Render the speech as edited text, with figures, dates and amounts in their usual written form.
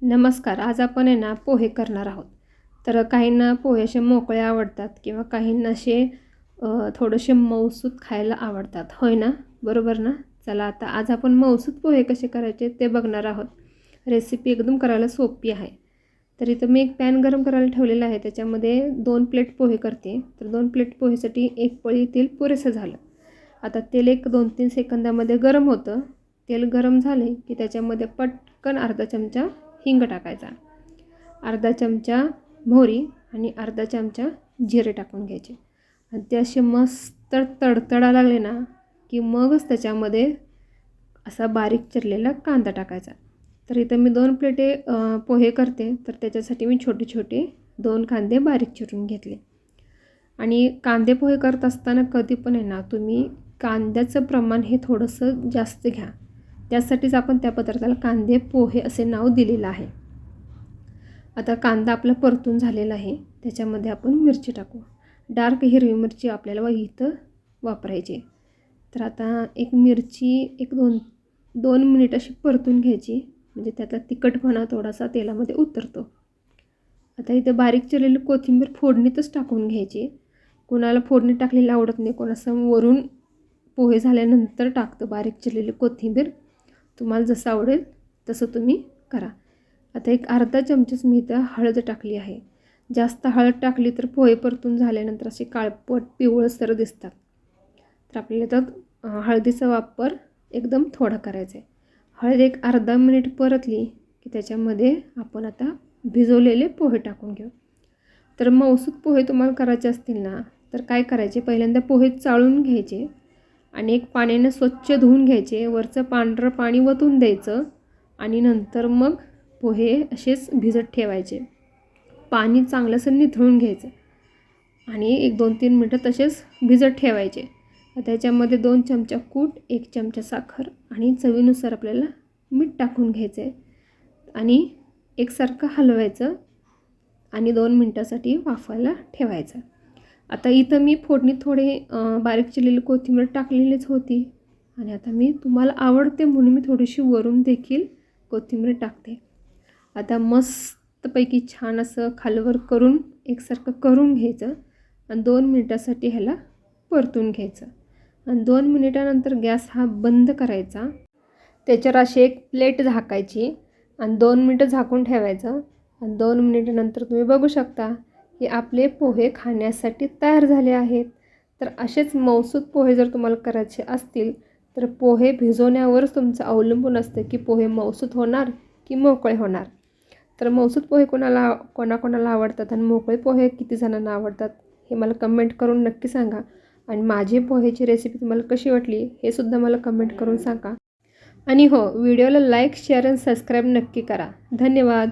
नमस्कार. आज आपण आहे ना पोहे करणार आहोत. तर काहींना पोहे असे मोकळे आवडतात किंवा काहींना असे थोडेसे मऊसूत खायला आवडतात. होय ना? बरोबर ना? चला आता आज आपण मऊसूत पोहे कसे करायचे ते बघणार आहोत. रेसिपी एकदम करायला सोपी आहे. तर इथं मी एक पॅन गरम करायला ठेवलेला आहे. त्याच्यामध्ये 2 प्लेट पोहे करते. तर 2 प्लेट पोहेसाठी 1 पळी तेल पुरेसं झालं. आता तेल एक 2-3 सेकंदामध्ये गरम होतं. तेल गरम झाले की त्याच्यामध्ये पटकन अर्धा चमचा हिंग टाकायचा, अर्धा चमचा मोहरी आणि अर्धा चमचा जिरे टाकून घ्यायचे. आणि ते असे मस्त तडतडा लागले ना की मगच त्याच्यामध्ये असा बारीक चिरलेला कांदा टाकायचा. तर इथं मी 2 प्लेटे पोहे करते, तर त्याच्यासाठी मी छोटे छोटे 2 कांदे बारीक चिरून घेतले. आणि कांदे पोहे करत असताना कधी पण आहे ना तुम्ही कांद्याचं प्रमाण हे थोडंसं जास्त घ्या. त्यासाठीच आपण त्या पदार्थाला कांदे पोहे असे नाव दिलेलं आहे. आता कांदा आपला परतून झालेला आहे. त्याच्यामध्ये आपण मिरची टाकू. डार्क हिरवी मिरची आपल्याला इथं वापरायची. तर आता एक मिरची 2 मिनिट अशी परतून घ्यायची, म्हणजे त्यातला तिखटपणा थोडासा तेलामध्ये उतरतो. आता इथं बारीक चिरलेली कोथिंबीर फोडणीतच टाकून घ्यायची. कोणाला फोडणी टाकलेली आवडत नाही, कोणासं वरून पोहे झाल्यानंतर टाकतं बारीक चिरलेली कोथिंबीर. तुम्हाला जसं आवडेल तसं तुम्ही करा. आता एक अर्धा चमचाच मी इथं हळद टाकली आहे. जास्त हळद टाकली तर पोहे परतून झाल्यानंतर असे काळपट पिवळसर दिसतात. तर आपल्याला तर हळदीचा वापर एकदम थोडा करायचा आहे. हळद एक अर्धा मिनिट परतली की त्याच्यामध्ये आपण आता भिजवलेले पोहे टाकून घेऊ. तर मऊसूत पोहे तुम्हाला करायचे असतील ना तर काय करायचे, पहिल्यांदा पोहे चाळून घ्यायचे आणि एक पाण्याने स्वच्छ धुवून घ्यायचे. वरचं पांढरं पाणी वतून द्यायचं आणि नंतर मग पोहे असेच भिजत ठेवायचे. पाणी चांगलंसं निथळून घ्यायचं आणि एक 2-3 मिनटं तसेच भिजत ठेवायचे. त्याच्यामध्ये 2 चमचा कूट, 1 चमचा साखर आणि चवीनुसार आपल्याला मीठ टाकून घ्यायचं आहे आणि एकसारखं हलवायचं आणि 2 मिनटासाठी वाफायला ठेवायचं. आता इथं मी फोडणी थोडे बारीक चिरलेली कोथिंबीर टाकलेलीच होती आणि आता मी तुम्हाला आवडते म्हणून मी थोडीशी वरून देखील कोथिंबीर टाकते. आता मस्तपैकी छान असं खालवर करून एकसारखं करून घ्यायचं आणि 2 मिनिटासाठी ह्याला परतून घ्यायचं आणि 2 मिनिटानंतर गॅस हा बंद करायचा. त्याच्यावर अशी एक प्लेट झाकायची आणि 2 मिनिटं झाकून ठेवायचं आणि 2 मिनिटानंतर तुम्ही बघू शकता की आपले पोहे खाण्यासाठी तयार झाले आहेत. तर असेच मऊसूत पोहे जर तुम्हाला करायचे असतील तर पोहे भिजवण्यावरच तुमचं अवलंबून असतं की पोहे मऊसूत होणार की मोकळे होणार. तर मऊसूत पोहे कोणाकोणाला आवडतात आणि मोकळे पोहे किती जणांना आवडतात हे मला कमेंट करून नक्की सांगा. आणि माझी पोहेची रेसिपी तुम्हाला कशी वाटली हे सुद्धा मला कमेंट करून सांगा. आणि हो, व्हिडिओला लाईक, शेअर आणि सबस्क्राईब नक्की करा. धन्यवाद.